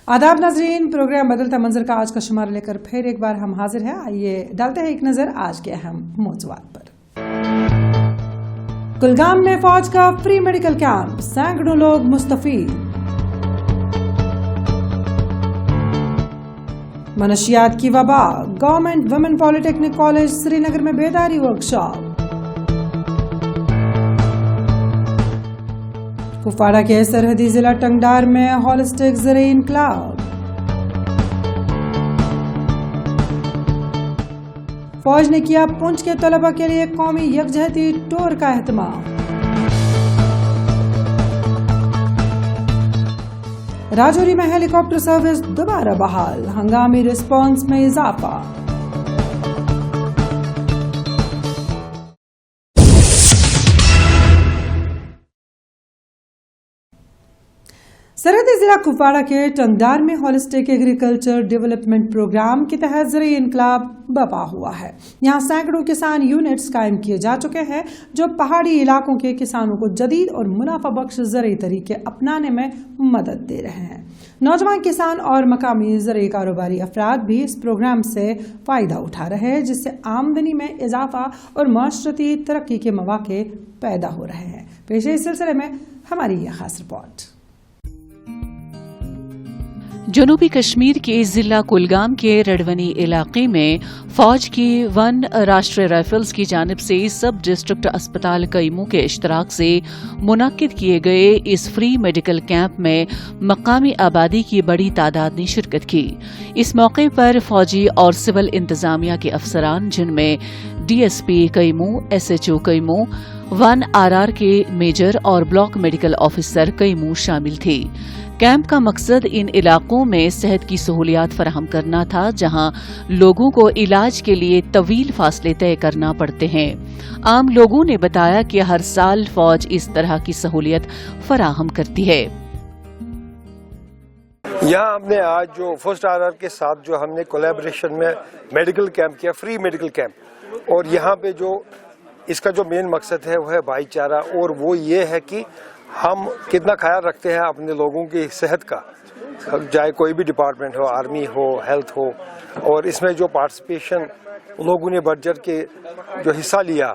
आदाब नाजरीन, प्रोग्राम बदलता मंजर का आज का शुमार लेकर फिर एक बार हम हाजिर हैं। आइए डालते हैं एक नजर आज के अहम मौज़ूआत पर। कुलगाम में फौज का फ्री मेडिकल कैंप, सैकड़ों लोग मुस्तफीद। मनशियात की वबा, government women polytechnic college Srinagar में बेदारी वर्कशॉप। कुपवाड़ा के सरहदी जिला टंगडार में होलिस्टिक ज़राई इनकलाब। फौज ने किया पुंछ के तलबा के लिए कौमी यकजहती टूर का एहतमाम। राजौरी में हेलीकॉप्टर सर्विस दोबारा बहाल, हंगामी रिस्पांस में इजाफा। सरहदी जिला कुपवाड़ा के टंगडार में होलिस्टिक एग्रीकल्चर डेवलपमेंट प्रोग्राम के तहत ज़राई इनकलाब बपा हुआ है। यहाँ सैकड़ों किसान यूनिट्स कायम किए जा चुके हैं जो पहाड़ी इलाकों के किसानों को जदीद और मुनाफा बख्श ज़राई तरीके अपनाने में मदद दे रहे हैं। नौजवान किसान और मकामी ज़राई कारोबारी अफराद भी इस प्रोग्राम से फ़ायदा उठा रहे हैं, जिससे आमदनी में इजाफा और माशरती तरक्की के मौके पैदा हो रहे हैं। पेश है इस सिलसिले में हमारी यह खास रिपोर्ट। जनूबी कश्मीर के जिला कुलगाम के रडवनी इलाके में फौज की वन राष्ट्रीय राइफल्स की जानिब से सब डिस्ट्रिक्ट अस्पताल कईमू के इश्तराक से मुनक्किद किए गए इस फ्री मेडिकल कैंप में मकामी आबादी की बड़ी तादाद ने शिरकत की। इस मौके पर फौजी और सिविल इंतजामिया के अफसरान, जिनमें DSP कईमू, SHO कईमू, 1RR के मेजर और ब्लॉक मेडिकल ऑफिसर कईमू शामिल थे। कैंप का मकसद इन इलाकों में सेहत की सहूलियात फराहम करना था, जहां लोगों को इलाज के लिए तवील फासले तय करना पड़ते हैं। आम लोगों ने बताया कि हर साल फौज इस तरह की सहूलियत फराहम करती है। यहाँ हमने आज जो फर्स्ट RR के साथ जो हमने कोलैबोरेशन में मेडिकल कैंप किया, फ्री मेडिकल कैंप, और यहाँ पे जो इसका जो मेन मकसद है वो है भाईचारा, और वो ये है कि हम कितना ख्याल रखते हैं अपने लोगों की सेहत का, चाहे कोई भी डिपार्टमेंट हो, आर्मी हो, हेल्थ हो। और इसमें जो पार्टिसिपेशन लोगों ने बढ़ चढ़ के जो हिस्सा लिया,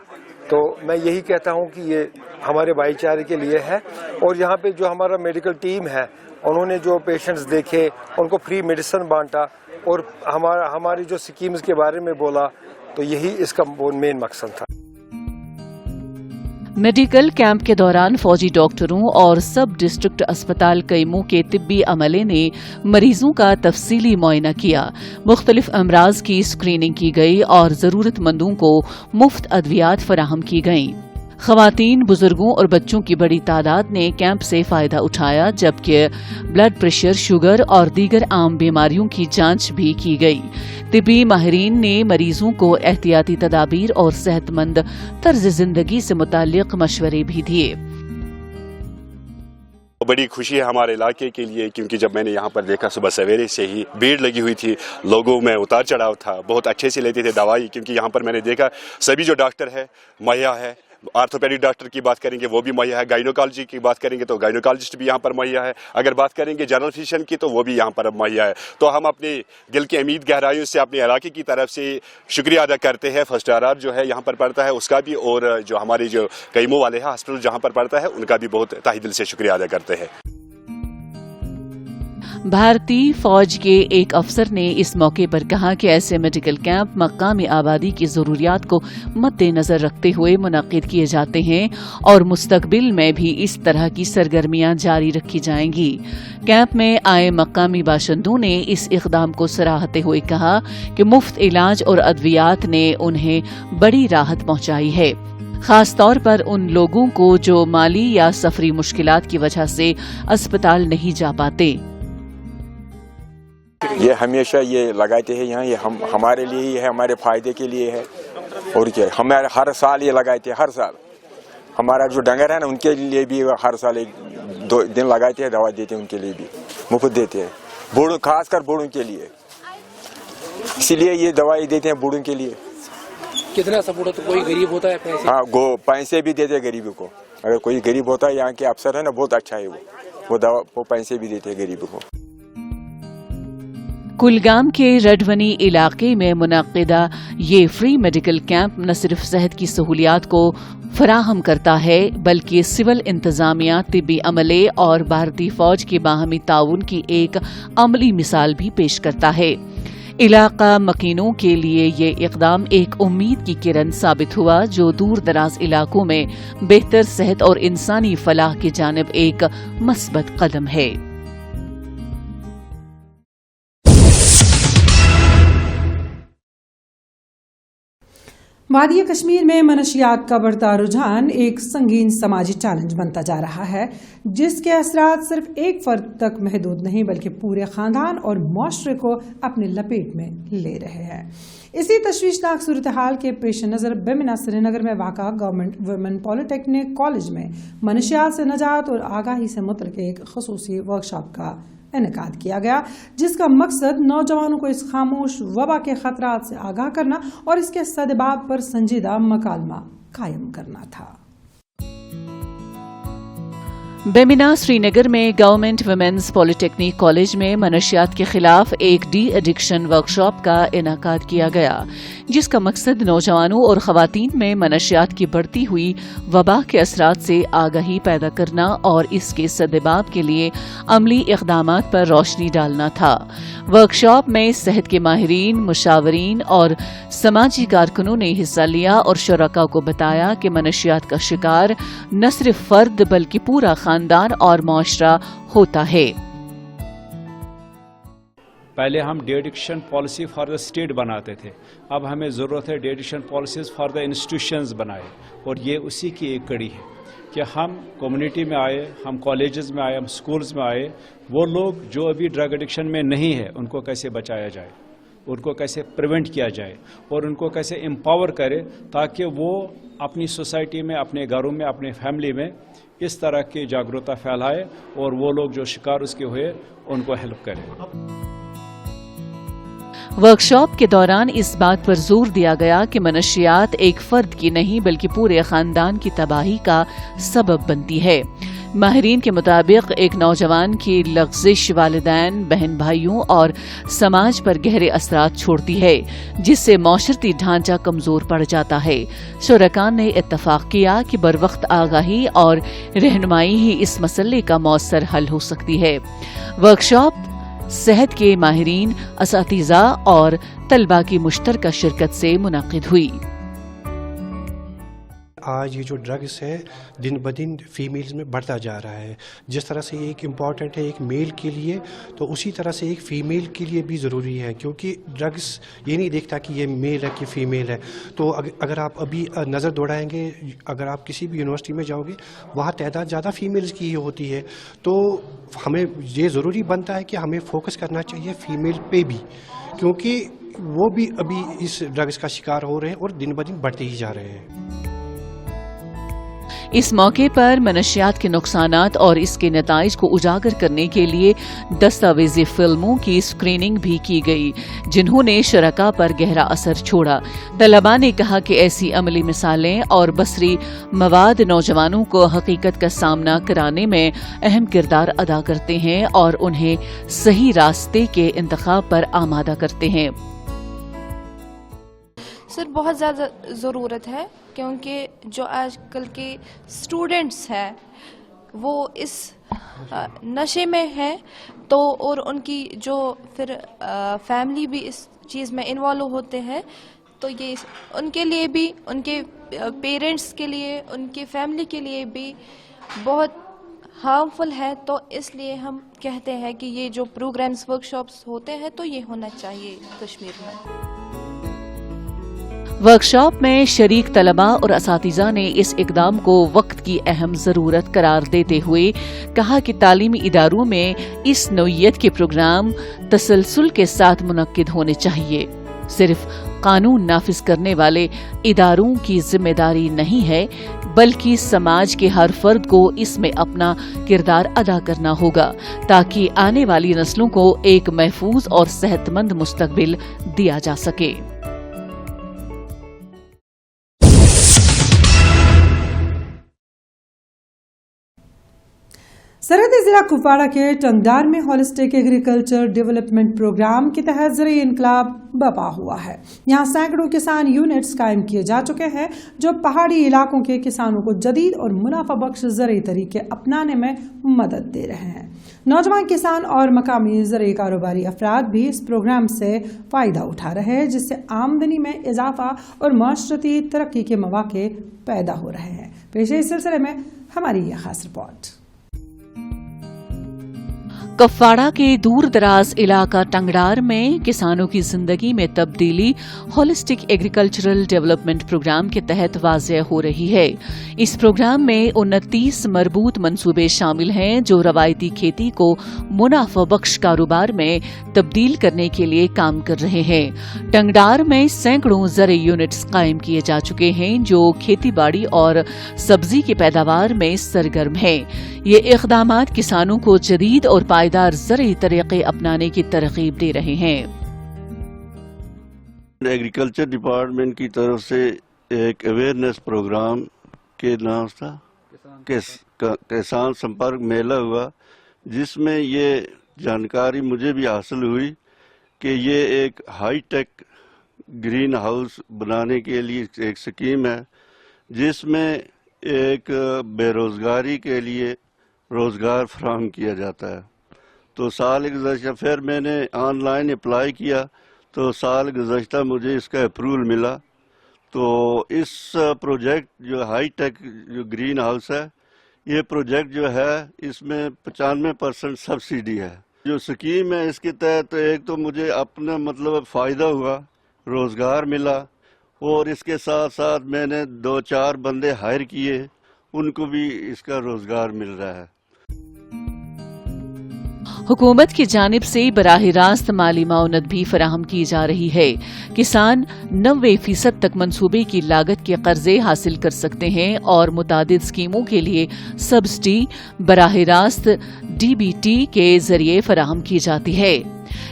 तो मैं यही कहता हूं कि ये हमारे भाईचारे के लिए है। और यहाँ पे जो हमारा मेडिकल टीम है, उन्होंने जो पेशेंट्स देखे, उनको फ्री मेडिसिन बांटा और हमारी जो स्कीम्स के बारे में बोला, तो यही इसका मेन मकसद था। मेडिकल कैंप के दौरान फौजी डॉक्टरों और सब डिस्ट्रिक्ट अस्पताल कईमू के तिब्बी अमले ने मरीजों का तफसीली मुआयना किया। मुख्तलिफ अमराज की स्क्रीनिंग की गई और जरूरतमंदों को मुफ्त अद्वियात फराहम की गईं। खवातीन, बुजुर्गों और बच्चों की बड़ी तादाद ने कैंप से फायदा उठाया, जबकि ब्लड प्रेशर, शुगर और दीगर आम बीमारियों की जांच भी की गई। तिब्बी माहिरीन ने मरीजों को एहतियाती तदाबीर और सेहतमंद तर्ज जिंदगी से मुताल्लिक मशवरे भी दिए। बड़ी खुशी है हमारे इलाके के लिए, क्योंकि जब मैंने यहाँ पर देखा सुबह सवेरे से ही भीड़ लगी हुई थी, लोगों में उतार चढ़ाव था, बहुत अच्छे से लेते थे दवाई। क्योंकि यहाँ पर मैंने देखा सभी जो डॉक्टर है मुहैया है, आर्थोपेडिक डॉक्टर की बात करेंगे वो भी मुहैया है, गायनोकोलॉजी की बात करेंगे तो गायनोकोलॉजिस्ट भी यहाँ पर मुहैया है, अगर बात करेंगे जनरल फिजिशियन की तो वो भी यहाँ पर मुहैया है। तो हम अपने दिल की उम्मीद गहराइयों से अपने इलाके की तरफ से शुक्रिया अदा करते हैं। फर्स्ट RR जो है यहाँ पर पड़ता है उसका भी, और जो हमारे जो कईमू वाले हैं हॉस्पिटल जहाँ पर पड़ता है उनका भी बहुत तहे दिल से शुक्रिया अदा करते हैं। भारतीय फौज के एक अफसर ने इस मौके पर कहा कि ऐसे मेडिकल कैंप मकामी आबादी की जरूरियात को मद्देनजर रखते हुए मुनक्किद किए जाते हैं और मुस्तकबिल में भी इस तरह की सरगर्मियां जारी रखी जाएंगी। कैंप में आए मकामी बाशिंदों ने इस इक़दाम को सराहते हुए कहा कि मुफ्त इलाज और अद्वियात ने उन्हें बड़ी राहत पहुंचाई है, खास तौर पर उन लोगों को जो माली या सफरी मुश्किलात की वजह से अस्पताल नहीं जा पाते। ये हमेशा ये लगाते हैं यहाँ, ये हमारे लिए ही है, हमारे फायदे के लिए है। और क्या, हमारे हर साल ये लगाते हैं, हर साल हमारा जो डंगर है ना उनके लिए भी हर साल 1-2 दिन लगाते हैं, दवा देते हैं, उनके लिए भी मुफ्त देते हैं, बूढ़ों खासकर बूढ़ों के लिए, इसीलिए ये दवाई देते हैं बूढ़ों के लिए। कितना सपोर्ट हो, तो कोई गरीब होता है पैसे? हाँ, पैसे भी देते हैं गरीबों को। अगर कोई गरीब होता है, यहाँ के अफसर है ना बहुत अच्छा है, वो पैसे भी देते हैं गरीबों को। कुलगाम के रडवनी इलाके में मुनक्किदा ये फ्री मेडिकल कैंप न सिर्फ सेहत की सहूलियात को फराहम करता है बल्कि सिविल इंतजामिया, तिब्बी अमले और भारतीय फौज के बाहमी ताउन की एक अमली मिसाल भी पेश करता है। इलाका मकीनों के लिए ये इक़दाम एक उम्मीद की किरण साबित हुआ जो दूर दराज इलाकों में बेहतर सेहत और इंसानी फलाह की जानिब एक मस्बत कदम है। वादी कश्मीर में मनशियात का बढ़ता रुझान एक संगीन समाजी चैलेंज बनता जा रहा है, जिसके असरात सिर्फ एक फर्द तक महदूद नहीं बल्कि पूरे खानदान और मुआशरे को अपने लपेट में ले रहे हैं। इसी तशवीशनाक सूरत हाल के पेश नज़र बेमिना श्रीनगर में वाक़ा गवर्नमेंट वुमेन पॉलिटेक्निक कॉलेज में मनशियात से निजात और आगाही से मुतल्लिक़ एक ख़ुसूसी वर्कशॉप का इनेकाद किया गया, जिसका मकसद नौजवानों को इस खामोश वबा के खतरात से आगाह करना और इसके सदबाब पर संजीदा मकालमा कायम करना था। बेमिना श्रीनगर में गवर्नमेंट वुमेन्स पॉलिटेक्निक कॉलेज में मनशियात के खिलाफ एक डी एडिक्शन वर्कशॉप का इनेकाद किया गया, जिसका मकसद नौजवानों और खवातीन में मनशियात की बढ़ती हुई वबा के असरात से आगाही पैदा करना और इसके सदबाब के लिए अमली इक़दामात पर रोशनी डालना था। वर्कशॉप में सेहत के माहिरीन, मुशावरीन और समाजी कारकुनों ने हिस्सा लिया और शुरका को बताया कि मनशियात का शिकार न सिर्फ फर्द बल्कि पूरा खानदान और मुआशरा होता है। पहले हम de addiction policy for the state बनाते थे, अब हमें ज़रूरत है de addiction policies for the institutions बनाए, और ये उसी की एक कड़ी है कि हम कम्युनिटी में आए, हम कॉलेजेस में आए, हम स्कूल्स में आए, वो लोग जो अभी ड्रग एडिक्शन में नहीं है उनको कैसे बचाया जाए, उनको कैसे प्रिवेंट किया जाए और उनको कैसे एम्पावर करे ताकि वो अपनी सोसाइटी में, अपने घरों में, अपने फैमिली में इस तरह की जागरूकता फैलाए और वो लोग जो शिकार उसके हुए उनको हेल्प करें। वर्कशॉप के दौरान इस बात पर जोर दिया गया कि मनशियात एक फर्द की नहीं बल्कि पूरे खानदान की तबाही का सबब बनती है। माहिरीन के मुताबिक एक नौजवान की लग़्ज़िश वालिदैन, बहन भाइयों और समाज पर गहरे असरात छोड़ती है, जिससे मौशरती ढांचा कमजोर पड़ जाता है। शुरकान ने इत्तफाक किया कि बरवक्त आगाही और रहनुमाई ही इस मसले का मौसर हल हो सकती है। वर्कशॉप सेहत के माहिरीन, असातिज़ा और तलबा की मुश्तरका शिरकत से मुनक़िद हुई। आज ये जो ड्रग्स है दिन ब दिन फीमेल्स में बढ़ता जा रहा है। जिस तरह से एक इम्पॉर्टेंट है एक मेल के लिए, तो उसी तरह से एक फ़ीमेल के लिए भी ज़रूरी है, क्योंकि ड्रग्स ये नहीं देखता कि ये मेल है कि फ़ीमेल है। तो अगर आप अभी नज़र दौड़ाएंगे, अगर आप किसी भी यूनिवर्सिटी में जाओगे वहाँ तादाद ज़्यादा फ़ीमेल्स की ही होती है। तो हमें ये ज़रूरी बनता है कि हमें फोकस करना चाहिए फ़ीमेल पे भी, क्योंकि वो भी अभी इस ड्रग्स का शिकार हो रहे हैं और दिन ब दिन बढ़ते ही जा रहे हैं। इस मौके पर मनशियात के नुकसानात और इसके नताइज को उजागर करने के लिए दस्तावेजी फिल्मों की स्क्रीनिंग भी की गई, जिन्होंने शुरका पर गहरा असर छोड़ा। तलबा ने कहा कि ऐसी अमली मिसालें और बसरी मवाद नौजवानों को हकीकत का सामना कराने में अहम किरदार अदा करते हैं और उन्हें सही रास्ते के इंतखाब पर आमादा करते हैं। सर, बहुत ज़्यादा ज़रूरत है, क्योंकि जो आजकल के स्टूडेंट्स हैं वो इस नशे में हैं, तो और उनकी जो फिर फैमिली भी इस चीज़ में इन्वॉल्व होते हैं, तो ये उनके लिए भी, उनके पेरेंट्स के लिए, उनके फैमिली के लिए भी बहुत हार्मफुल है। तो इसलिए हम कहते हैं कि ये जो प्रोग्राम्स, वर्कशॉप्स होते हैं तो ये होना चाहिए कश्मीर में। वर्कशॉप में शरीक तलबा और असातिज़ा ने इस इक़दाम को वक्त की अहम ज़रूरत करार देते हुए कहा कि तालीमी इदारों में इस नौइयत के प्रोग्राम तसलसल के साथ मुनक्किद होने चाहिए। सिर्फ कानून नाफिज करने वाले इदारों की जिम्मेदारी नहीं है, बल्कि समाज के हर फर्द को इसमें अपना किरदार अदा करना होगा, ताकि आने वाली नस्लों को एक महफूज और सेहतमंद मुस्तकबिल दिया जा सके। सरहदी जिला कुपवाड़ा के टंगडार में होलिस्टिक एग्रीकल्चर डेवलपमेंट प्रोग्राम के तहत ज़राई इनकलाब बपा हुआ है। यहाँ सैकड़ों किसान यूनिट्स कायम किए जा चुके हैं जो पहाड़ी इलाकों के किसानों को जदीद और मुनाफा बख्श ज़राई तरीके अपनाने में मदद दे रहे हैं। नौजवान किसान और मकामी ज़राई कारोबारी अफराद भी इस प्रोग्राम से फ़ायदा उठा रहे हैं, जिससे आमदनी में इजाफा और माशरती तरक्की के मौके पैदा हो रहे हैं। पेश है इस सिलसिले में हमारी यह खास रिपोर्ट। कुपवाड़ा के दूर दराज इलाका टंगडार में किसानों की जिंदगी में तब्दीली होलिस्टिक एग्रीकल्चरल डेवलपमेंट प्रोग्राम के तहत वाज़ेह हो रही है। इस प्रोग्राम में 29 मरबूत मंसूबे शामिल हैं जो रवायती खेती को मुनाफा बख्श कारोबार में तब्दील करने के लिए काम कर रहे हैं। टंगडार में सैकड़ों ज़राई यूनिट्स कायम किए जा चुके हैं जो खेती बाड़ी और सब्जी की पैदावार में सरगर्म है। ये इक़दामात किसानों को जदीद और पायदार ज़राई तरीके अपनाने की तरगीब दे रहे हैं। एग्रीकल्चर डिपार्टमेंट की तरफ से एक अवेयरनेस प्रोग्राम के नाम था किसान संपर्क मेला हुआ, जिसमें ये जानकारी मुझे भी हासिल हुई कि ये एक हाई टेक ग्रीन हाउस बनाने के लिए एक स्कीम है, जिसमें एक बेरोजगारी के लिए रोज़गार फराहम किया जाता है। तो साल गुज़श्ता फिर मैंने ऑनलाइन अप्लाई किया तो साल गुज़श्ता मुझे इसका अप्रूवल मिला। तो इस प्रोजेक्ट जो हाई टेक जो ग्रीन हाउस है, ये प्रोजेक्ट जो है इसमें 95% सब्सिडी है। जो स्कीम है इसके तहत एक तो मुझे अपना मतलब फ़ायदा हुआ, रोज़गार मिला, और इसके साथ साथ मैंने 2-4 बंदे हायर किए, उनको भी इसका रोज़गार मिल रहा है। हुकूमत की जानिब से बराह रास्त माली माउनत भी फराहम की जा रही है। किसान 90% तक मंसूबे की लागत के कर्जे हासिल कर सकते हैं और मुतादिद स्कीमों के लिए सब्सिडी बराह रास्त DBT के जरिए फराहम की जाती है।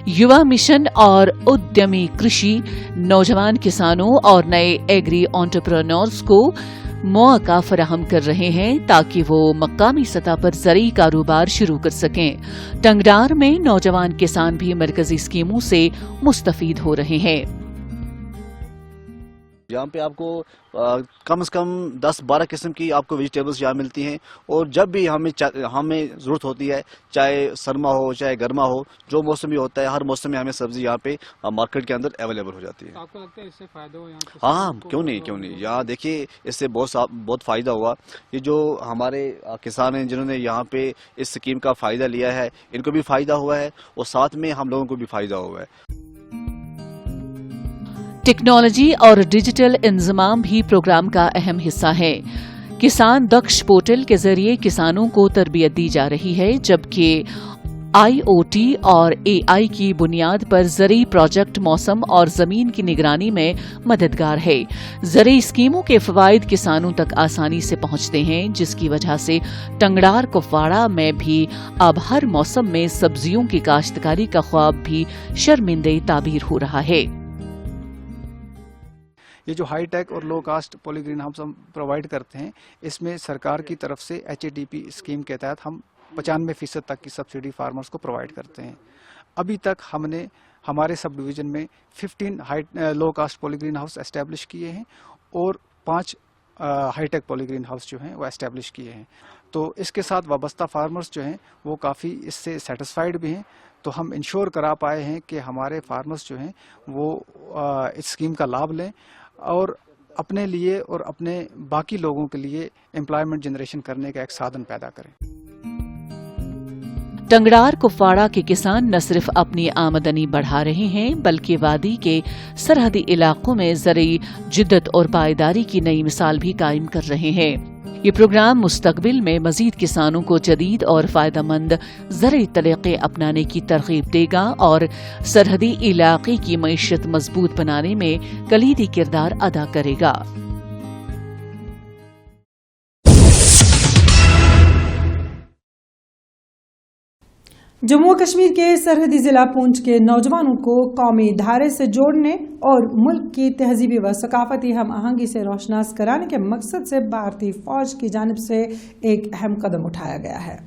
युवा मिशन और उद्यमी कृषि नौजवान किसानों और नए एग्री एंटरप्रेन्योर्स को मौका फराहम कर रहे हैं ताकि वो मकामी सतह पर ज़राई कारोबार शुरू कर सकें। टंगडार में नौजवान किसान भी मरकजी स्कीमों से मुस्तफीद हो रहे हैं। यहाँ पे आपको कम से कम 10-12 किस्म की आपको वेजिटेबल्स यहाँ मिलती हैं, और जब भी हमें ज़रूरत होती है, चाहे सरमा हो चाहे गर्मा हो, जो मौसम भी होता है, हर मौसम में हमें सब्जी यहाँ पे मार्केट के अंदर अवेलेबल हो जाती है। तो आपको लगता है इससे फ़ायदा हो यहाँ? हाँ, क्यों नहीं। यहाँ देखिए इससे बहुत फ़ायदा हुआ। ये जो हमारे किसान हैं जिन्होंने यहाँ पे इस स्कीम का फ़ायदा लिया है, इनको भी फ़ायदा हुआ है और साथ में हम लोगों को भी फ़ायदा हुआ है। टेक्नोलॉजी और डिजिटल इंतज़ाम भी प्रोग्राम का अहम हिस्सा है। किसान दक्ष पोर्टल के जरिए किसानों को तरबियत दी जा रही है, जबकि IoT और AI की बुनियाद पर ज़राई प्रोजेक्ट मौसम और ज़मीन की निगरानी में मददगार है। ज़राई स्कीमों के फ़वाइद किसानों तक आसानी से पहुंचते हैं, जिसकी वजह से टंगडार कुपवाड़ा में भी अब हर मौसम में सब्जियों की काश्तकारी का ख्वाब भी शर्मिंदे ताबीर हो रहा है। ये जो हाई टेक और लो कास्ट पॉली ग्रीन हाउस हम प्रोवाइड करते हैं, इसमें सरकार की तरफ से HADP स्कीम के तहत हम 95% तक की सब्सिडी फार्मर्स को प्रोवाइड करते हैं। अभी तक हमने हमारे सब डिवीज़न में 15 low cost poly green house establish किए हैं और 5 high tech poly green house जो हैं वो एस्टेब्लिश किए हैं। तो इसके साथ वाबस्ता फार्मर्स जो हैं वो काफ़ी इससे सेटिस्फाइड भी हैं। तो हम इंश्योर करा पाए हैं कि हमारे फार्मर्स जो हैं वो इस स्कीम का लाभ लें और अपने लिए और अपने बाकी लोगों के लिए एम्प्लॉयमेंट जनरेशन करने का एक साधन पैदा करें। टंगडार कुपवाड़ा के किसान न सिर्फ अपनी आमदनी बढ़ा रहे हैं, बल्कि वादी के सरहदी इलाकों में ज़राई जिद्दत और पायदारी की नई मिसाल भी कायम कर रहे हैं। ये प्रोग्राम मुस्तकबिल में मजीद किसानों को जदीद और फायदेमंद ज़राई तरीके अपनाने की तरगीब देगा और सरहदी इलाके की मईशत मजबूत बनाने में कलीदी किरदार अदा करेगा। जम्मू कश्मीर के सरहदी जिला पुंछ के नौजवानों को कौमी धारे से जोड़ने और मुल्क की तहजीबी व सकाफती हम आहंगी से रोशनास कराने के मकसद से भारतीय फौज की जानिब से एक अहम कदम उठाया गया है।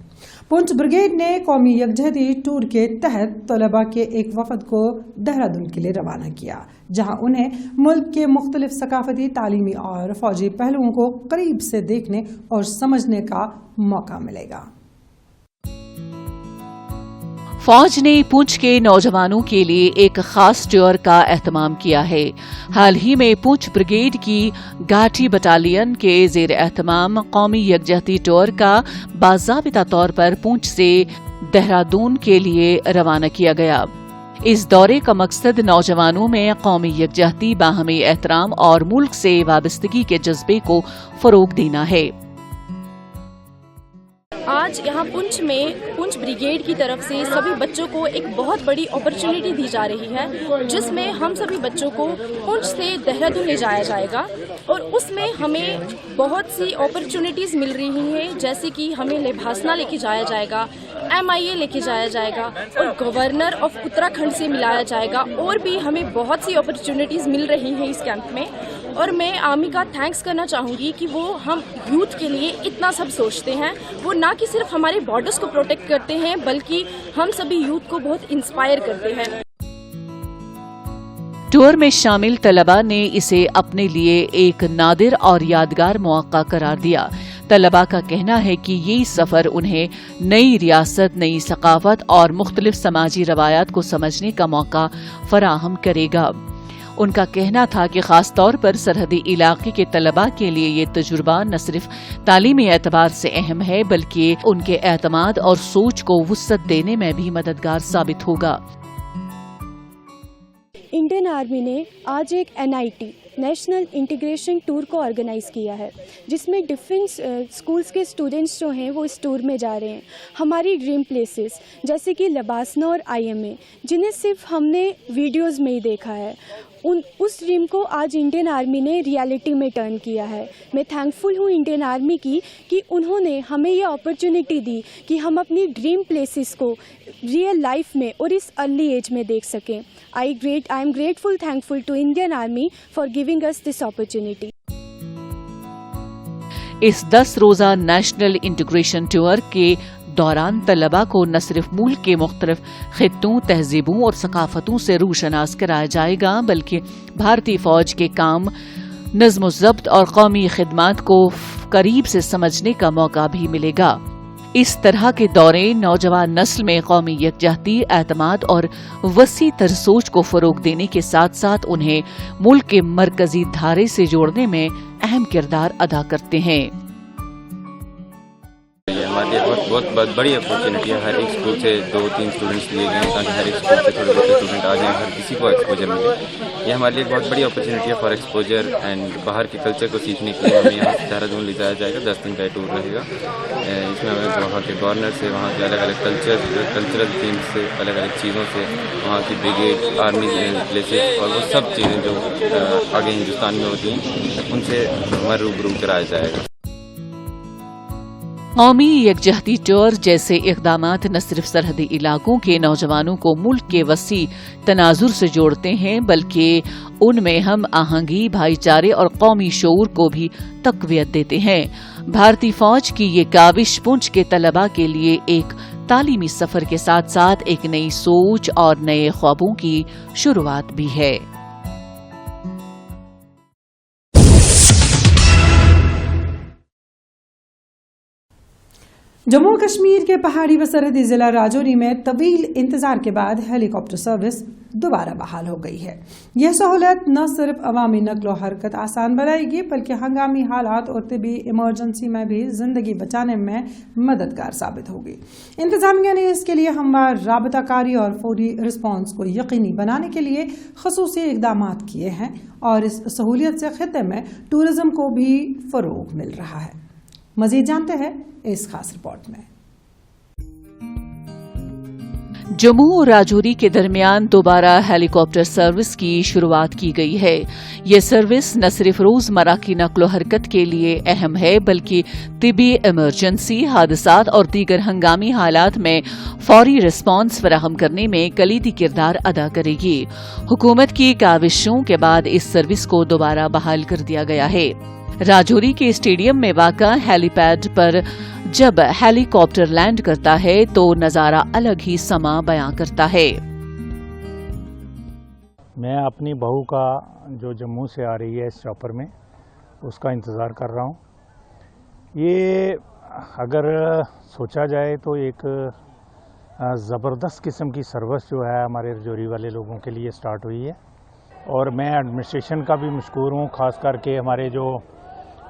पुंछ ब्रिगेड ने कौमी यकजहती टूर के तहत तलबा के एक वफद को देहरादून के लिए रवाना किया, जहां उन्हें मुल्क के मुख्तलिफ सकाफती, तालीमी और फौजी पहलुओं को करीब से देखने और समझने का मौका मिलेगा। फौज ने पुंछ के नौजवानों के लिए एक खास टूर का एहतमाम किया है। हाल ही में पुंछ ब्रिगेड की घाटी बटालियन के जेर एहतमाम कौमी यकजहती टूर का बाज़ाबिता तौर पर पुंछ से देहरादून के लिए रवाना किया गया। इस दौरे का मकसद नौजवानों में कौमी यकजहती, बाहमी एहतराम और मुल्क से वाबस्तगी के जज्बे को फरोग देना है। आज यहाँ पुंछ में पुंछ ब्रिगेड की तरफ से सभी बच्चों को एक बहुत बड़ी अपॉर्चुनिटी दी जा रही है, जिसमें हम सभी बच्चों को पुंछ से देहरादून ले जाया जाएगा और उसमें हमें बहुत सी अपॉर्चुनिटीज़ मिल रही हैं, जैसे कि हमें लेभासना लेके जाया जाएगा, MIA लेके जाया जाएगा और गवर्नर ऑफ उत्तराखंड से मिलाया जाएगा, और भी हमें बहुत सी अपॉर्चुनिटीज़ मिल रही हैं इस कैंप में। और मैं आर्मी का थैंक्स करना चाहूँगी कि वो हम यूथ के लिए इतना सब सोचते हैं। वो ना कि सिर्फ हमारे बॉर्डर्स को प्रोटेक्ट करते हैं, बल्कि हम सभी यूथ को बहुत इंस्पायर करते हैं। टूर में शामिल तलबा ने इसे अपने लिए एक नादिर और यादगार मौका करार दिया। तलबा का कहना है कि ये सफर उन्हें नई रियासत, नई सकाफत और मुख्तलिफ समाजी रवायात को समझने का मौका फराहम करेगा। उनका कहना था कि खास तौर पर सरहदी इलाके के तलबा के लिए ये तजुर्बा न सिर्फ तालीमी एतबार से अहम है, बल्कि उनके एतमाद और सोच को वुसअत देने में भी मददगार साबित होगा। इंडियन आर्मी ने आज एक NIT नेशनल इंटीग्रेशन टूर को ऑर्गेनाइज़ किया है, जिसमें डिफरेंट स्कूल्स के स्टूडेंट्स जो हैं वो इस टूर में जा रहे हैं। हमारी ड्रीम प्लेसेस जैसे कि लबासना और IMA, जिन्हें सिर्फ हमने वीडियोस में ही देखा है, उस ड्रीम को आज इंडियन आर्मी ने रियलिटी में टर्न किया है। मैं थैंकफुल हूँ इंडियन आर्मी की कि उन्होंने हमें ये अपॉर्चुनिटी दी कि हम अपनी ड्रीम प्लेसेस को रियल लाइफ में और इस अर्ली एज में देख सकें। I am grateful, thankful to Indian army for giving us this opportunity. इस 10 रोज़ा नेशनल इंटीग्रेशन टूर के दौरान तलबा को न सिर्फ मुल्क के मुख्तलिफ खित्तों, तहजीबों और सकाफतों से रूशनास कराया जाएगा, बल्कि भारतीय फौज के काम, नज़्म-ओ-ज़ब्त और कौमी खिदमात को करीब से समझने का मौका भी मिलेगा। इस तरह के दौरे नौजवान नस्ल में कौमी यकजहती, एतमाद और वसी तर सोच को फरोग देने के साथ साथ उन्हें मुल्क के मरकजी धारे से जोड़ने में अहम किरदार अदा करते हैं। हमारे लिए बहुत बड़ी अपॉर्चुनिटी है। हर एक स्कूल से 2-3 स्टूडेंट्स लिए गए ताकि हर एक स्कूल से थोड़े बहुत स्टूडेंट आ जाएं, हर किसी को एक्सपोजर मिले। ये हमारे लिए बहुत बड़ी अपॉर्चुनिटी है फॉर एक्सपोजर एंड बाहर के कल्चर को सीखने के लिए हमें यहाँ से देहरादून ले जाया जाएगा। 10 दिन का टूर रहेगा। इसमें हमें वहाँ के गवर्नर से, वहाँ के अलग अलग कल्चरल थीम्स से, अलग अलग चीज़ों से, वहाँ की ब्रिगेड, आर्मी प्लेसेस और वो सब चीज़ें जो आगे हिंदुस्तान में होती हैं, उनसे हमें रूबरू कराया जाएगा। कौमी यकजहती टूर जैसे इक़दामात न सिर्फ सरहदी इलाकों के नौजवानों को मुल्क के वसी तनाजुर से जोड़ते हैं, बल्कि उनमें हम आहंगी, भाईचारे और कौमी शऊर को भी तक़वियत देते हैं। भारतीय फौज की ये काविश पुंछ के तलबा के लिए एक तालीमी सफर के साथ साथ एक नई सोच और नए ख्वाबों की शुरुआत भी है। जम्मू कश्मीर के पहाड़ी व सरहदी जिला राजौरी में तवील इंतजार के बाद हेलीकॉप्टर सर्विस दोबारा बहाल हो गई है। यह सहूलत न सिर्फ अवामी नकलो हरकत आसान बनाएगी, बल्कि हंगामी हालात और तिबी इमरजेंसी में भी जिंदगी बचाने में मददगार साबित होगी। इंतजामिया ने इसके लिए हमवार राबताकारी और फौरी रिस्पॉन्स को यकीनी बनाने के लिए खसूसी इकदाम किए हैं और इस सहूलियत से खित्ते में टूरिज्म को भी फरोग मिल रहा है। मजीद जानते हैं इस खास रिपोर्ट में। जम्मू और राजौरी के दरमियान दोबारा हेलीकॉप्टर सर्विस की शुरुआत की गई है। ये सर्विस न सिर्फ रोजमर्रा की नकलो हरकत के लिए अहम है, बल्कि तिबी इमरजेंसी, हादसात और दीगर हंगामी हालात में फौरी रिस्पॉन्स फराहम करने में कलीदी किरदार अदा करेगी। हुकूमत की काविशों के बाद इस सर्विस को दोबारा बहाल कर दिया गया है। राजौरी के स्टेडियम में वाक़ा हेलीपैड पर जब हेलीकॉप्टर लैंड करता है तो नजारा अलग ही समा बयां करता है। मैं अपनी बहू का जो जम्मू से आ रही है इस चॉपर में, उसका इंतज़ार कर रहा हूँ। ये अगर सोचा जाए तो एक ज़बरदस्त किस्म की सर्विस जो है हमारे रजौरी वाले लोगों के लिए स्टार्ट हुई है, और मैं एडमिनिस्ट्रेशन का भी मशकूर हूँ, ख़ास करके हमारे जो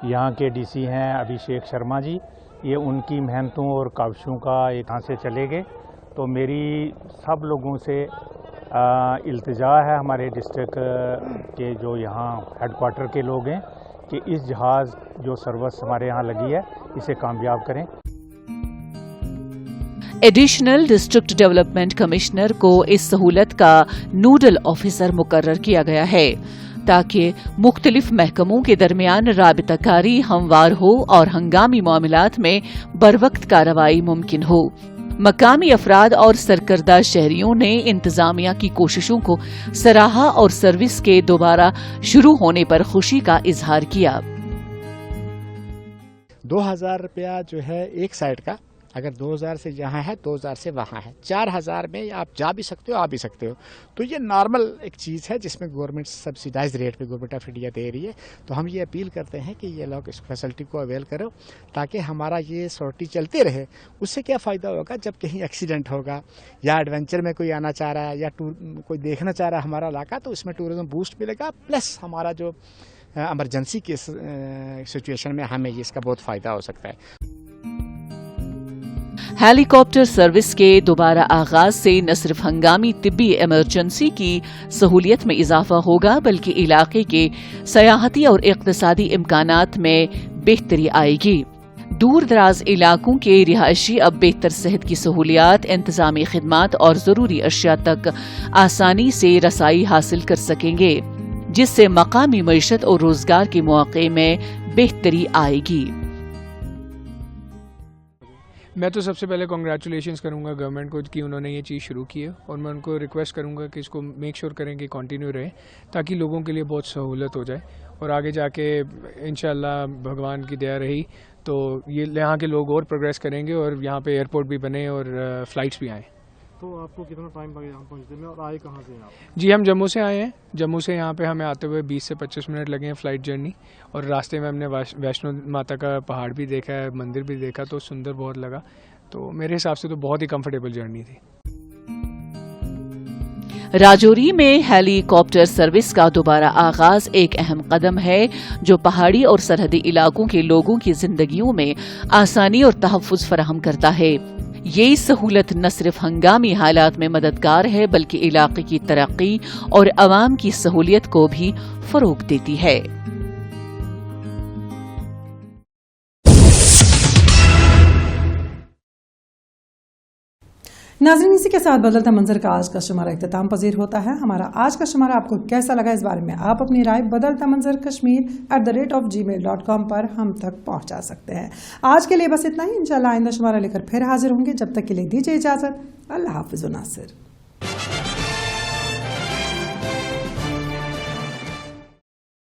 यहाँ के डीसी हैं अभिषेक शर्मा जी। ये उनकी मेहनतों और काविशों का एक यहाँ से चले गए। तो मेरी सब लोगों से इल्तिजा है, हमारे डिस्ट्रिक्ट के जो यहाँ हेडक्वार्टर के लोग हैं, कि इस जहाज़ जो सर्विस हमारे यहाँ लगी है इसे कामयाब करें। एडिशनल डिस्ट्रिक्ट डेवलपमेंट कमिश्नर को इस सहूलत का नोडल ऑफिसर मुकर्रर किया गया है, ताकि मुख्तलिफ महकमों के दरमियान राबिताकारी हमवार हो और हंगामी मामलात में बरवक्त कार्रवाई मुमकिन हो। मकामी अफराद और सरकर्दा शहरियों ने इंतजामिया की कोशिशों को सराहा और सर्विस के दोबारा शुरू होने पर खुशी का इजहार किया। 2000 रुपया जो है एक साइड का, अगर 2000 से यहाँ है 2000 से वहाँ है, 4000 में आप जा भी सकते हो आ भी सकते हो। तो ये नॉर्मल एक चीज़ है जिसमें गवर्नमेंट सब्सिडाइज रेट पे गवर्नमेंट ऑफ इंडिया दे रही है। तो हम ये अपील करते हैं कि ये लोग इस फैसिलिटी को अवेल करो, ताकि हमारा ये सॉर्टी चलते रहे। उससे क्या फ़ायदा होगा, जब कहीं एक्सीडेंट होगा या एडवेंचर में कोई आना चाह रहा है या टूर कोई देखना चाह रहा है हमारा इलाका, तो इसमें टूरिज्म बूस्ट मिलेगा, प्लस हमारा जो एमरजेंसी के सिचुएशन में हमें इसका बहुत फ़ायदा हो सकता है। हेलीकॉप्टर सर्विस के दोबारा आगाज से न सिर्फ हंगामी तिब्बी इमरजेंसी की सहूलियत में इजाफा होगा, बल्कि इलाके के सयाहती और इक्तिसादी इम्कानात में बेहतरी आएगी। दूर दराज इलाकों के रिहायशी अब बेहतर सेहत की सहूलियात, इंतजामी खिदमात और जरूरी अशिया तक आसानी से रसाई हासिल कर सकेंगे, जिससे मकामी मईशत और रोजगार के मौके में बेहतरी आएगी। मैं तो सबसे पहले कॉन्ग्रेचुलेशंस करूंगा गवर्नमेंट को कि उन्होंने ये चीज़ शुरू की है, और मैं उनको रिक्वेस्ट करूंगा कि इसको मेक श्योर करें कि कंटिन्यू रहे, ताकि लोगों के लिए बहुत सहूलत हो जाए, और आगे जाके इंशाल्लाह भगवान की दया रही तो ये यहाँ के लोग और प्रोग्रेस करेंगे और यहाँ पे एयरपोर्ट भी बने और फ़्लाइट्स भी आएँ। तो आपको कितना टाइम लगे यहाँ पहुँचने में, और आए कहाँ से आप? जी हम जम्मू से आए हैं। जम्मू से यहाँ पे हमें आते हुए 20 से 25 मिनट लगे हैं फ़्लाइट जर्नी, और रास्ते में हमने वैष्णो माता का पहाड़ भी देखा है, मंदिर भी देखा, तो सुंदर बहुत लगा। तो मेरे हिसाब से तो बहुत ही कंफर्टेबल जर्नी थी। राजौरी में हेलीकॉप्टर सर्विस का दोबारा आगाज एक अहम कदम है, जो पहाड़ी और सरहदी इलाकों के लोगों की जिंदगियों में आसानी और तहफ़्फ़ुज़ फराहम करता है। ये सहूलत न सिर्फ हंगामी हालात में मददगार है, बल्कि इलाके की तरक्की और अवाम की सहूलियत को भी फरोग देती है। नाज़रीन, इसी के साथ बदलता मंजर का आज का शुमारा इख्तिताम पजीर होता है। हमारा आज का शुमारा आपको कैसा लगा, इस बारे में आप अपनी राय बदलता मंजर kashmir@gmail.com पर हम तक पहुंचा सकते हैं। आज के लिए बस इतना ही। इंशाल्लाह आइंदा शुमारा लेकर फिर हाजिर होंगे। जब तक के लिए दीजिए इजाजत। अल्लाह हाफिज़ नासिर।